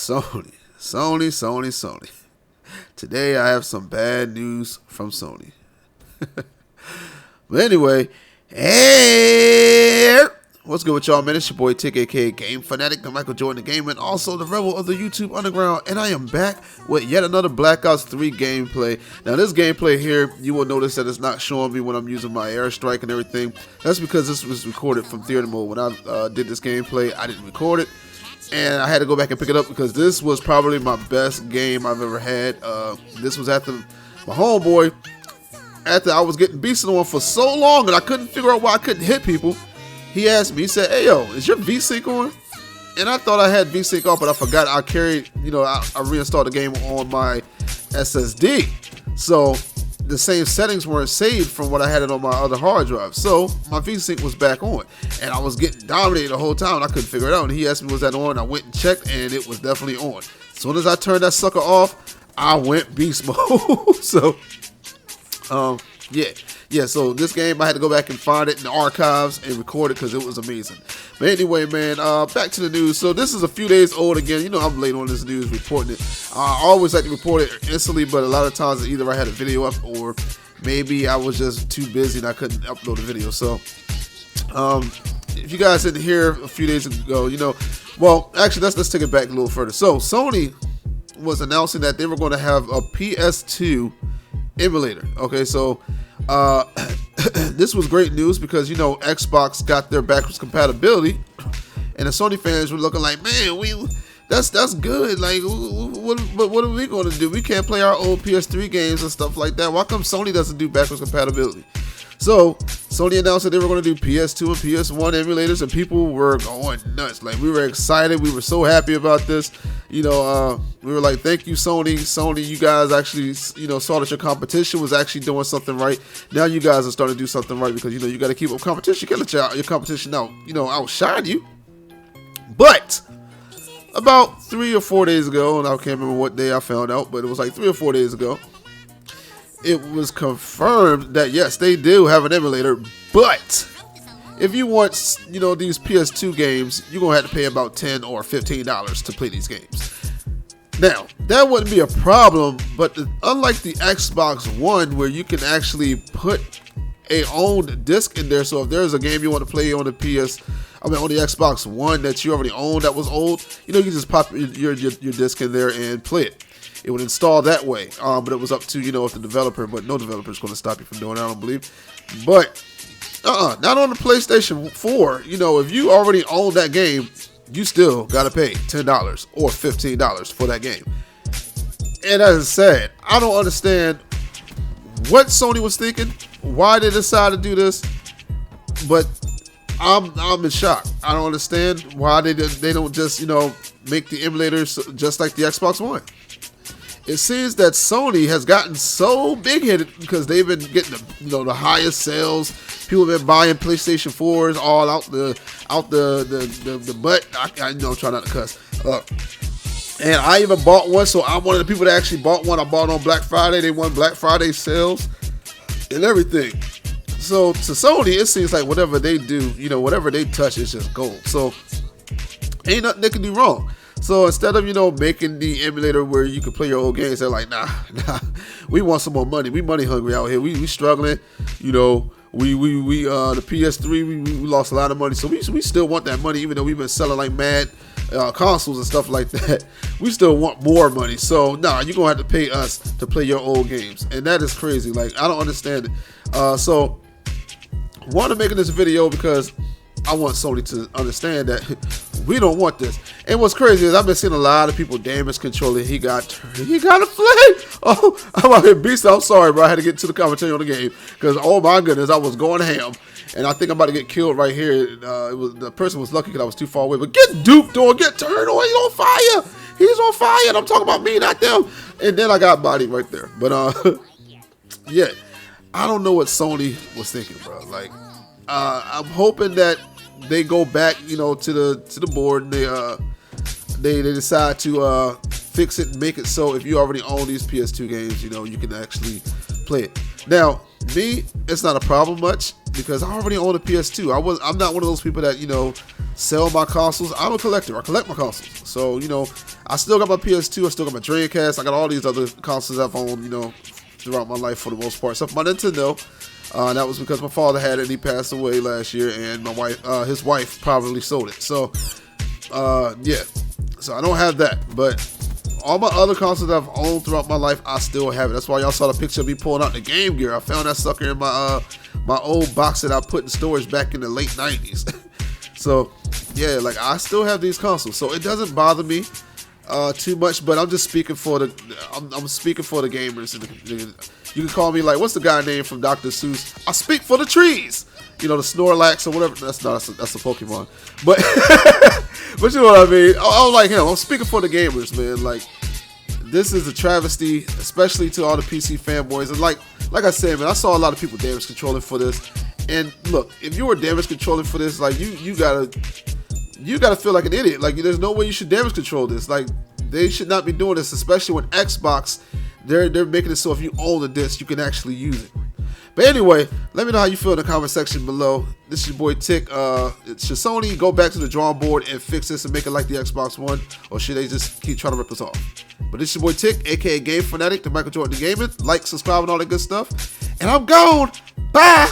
Sony. Today I have some bad news from Sony. But anyway, hey, what's good with y'all, man? It's your boy Tick, aka Game Fanatic, the Michael Jordan the Gamer, and also the Rebel of the YouTube Underground, and I am back with yet another Black Ops 3 gameplay. Now this gameplay here, you will notice that it's not showing me when I'm using my airstrike and everything. That's because this was recorded from theater mode. When I did this gameplay, I didn't record it, and I had to go back and pick it up because this was probably my best game I've ever had. This was after my homeboy, after I was getting beasted on for so long and I couldn't figure out why I couldn't hit people. He asked me, he said, "Hey yo, is your VSync on?" And I thought I had VSync off, but I forgot I carried, I reinstalled the game on my SSD. So the same settings weren't saved from what I had it on my other hard drive. So my VSync was back on. And I was getting dominated the whole time and I couldn't figure it out. And he asked me, was that on? I went and checked and it was definitely on. As soon as I turned that sucker off, I went beast mode. So yeah, so this game, I had to go back and find it in the archives and record it because it was amazing. But anyway, man, back to the news. So this is a few days old again. You know I'm late on this news reporting it. I always like to report it instantly, but a lot of times either I had a video up or maybe I was just too busy and I couldn't upload a video. So if you guys didn't hear a few days ago, well, actually, let's take it back a little further. So Sony was announcing that they were going to have a PS2 emulator. Okay, so this was great news because Xbox got their backwards compatibility, and the Sony fans were looking like, man, that's good. Like, what are we going to do? We can't play our old PS3 games and stuff like that. Why come Sony doesn't do backwards compatibility? So Sony announced that they were going to do PS2 and PS1 emulators, and people were going nuts. Like, we were excited. We were so happy about this. We were like, thank you, Sony. Sony, you guys actually, saw that your competition was actually doing something right. Now you guys are starting to do something right because, you got to keep up competition. You can't let your competition outshine you. But about 3 or 4 days ago, and I can't remember what day I found out, but it was like 3 or 4 days ago, it was confirmed that yes, they do have an emulator, but if you want, these PS2 games, you're gonna have to pay about $10 or $15 to play these games. Now, that wouldn't be a problem, but unlike the Xbox One, where you can actually put a owned disc in there, so if there's a game you want to play on the on the Xbox One that you already own that was old, you can just pop your disc in there and play it. It would install that way, but it was up to, if the developer, but no developer is going to stop you from doing that, I don't believe. But, not on the PlayStation 4. If you already own that game, you still got to pay $10 or $15 for that game. And as I said, I don't understand what Sony was thinking, why they decided to do this, but I'm in shock. I don't understand why they don't just, make the emulators just like the Xbox One. It seems that Sony has gotten so big-headed because they've been getting the highest sales. People have been buying PlayStation 4s all out the butt. I try not to cuss. And I even bought one, so I'm one of the people that actually bought one. I bought on Black Friday. They won Black Friday sales and everything. So to Sony, it seems like whatever they do, whatever they touch, is just gold. So ain't nothing they can do wrong. So instead of, making the emulator where you can play your old games, they're like, nah, we want some more money. We money hungry out here. We struggling. The PS3, we lost a lot of money. So we still want that money, even though we've been selling like mad consoles and stuff like that. We still want more money. So, you're going to have to pay us to play your old games. And that is crazy. Like, I don't understand it. So, wanted to make this video because I want Sony to understand that we don't want this. And what's crazy is I've been seeing a lot of people damage controlling. He got a flame. Oh, I'm out here beast. I'm sorry, bro. I had to get to the commentary on the game because, oh my goodness, I was going ham. And I think I'm about to get killed right here. The person was lucky because I was too far away. But get duped on, get turned on. He's on fire. He's on fire. And I'm talking about me, not them. And then I got bodied right there. But yeah, I don't know what Sony was thinking, bro. Like, I'm hoping that they go back, to the board and they decide to fix it and make it so if you already own these PS2 games, you can actually play it. Now, me, it's not a problem much because I already own a PS2. I'm not one of those people that sell my consoles. I'm a collector. I collect my consoles. So, you know, I still got my PS2. I still got my Dreamcast. I got all these other consoles I've owned, you know, throughout my life for the most part. Except for my Nintendo. That was because my father had it and he passed away last year, and my wife, his wife probably sold it. So, yeah. So I don't have that. But all my other consoles that I've owned throughout my life, I still have it. That's why y'all saw the picture of me pulling out the Game Gear. I found that sucker in my my old box that I put in storage back in the late 90s. So, yeah, like, I still have these consoles. So it doesn't bother me too much, but I'm just speaking for the I'm speaking for the gamers. You can call me, like, what's the guy name from Dr. Seuss? I speak for the trees. You know, the Snorlax or whatever. That's a Pokemon. But but you know what I mean? I'm like him. I'm speaking for the gamers, man. Like, this is a travesty, especially to all the PC fanboys. And like I said, man, I saw a lot of people damage controlling for this. And look, if you were damage controlling for this, like, you gotta feel like an idiot. Like, there's no way you should damage control this. Like, they should not be doing this, especially when Xbox, they're making it so if you own the disc, you can actually use it. But anyway, let me know how you feel in the comment section below. This is your boy Tick. Should Sony go back to the drawing board and fix this and make it like the Xbox One, or should they just keep trying to rip us off? But this is your boy Tick, aka Game Fanatic, the Michael Jordan of Gaming. Like, subscribe, and all that good stuff. And I'm gone. Bye.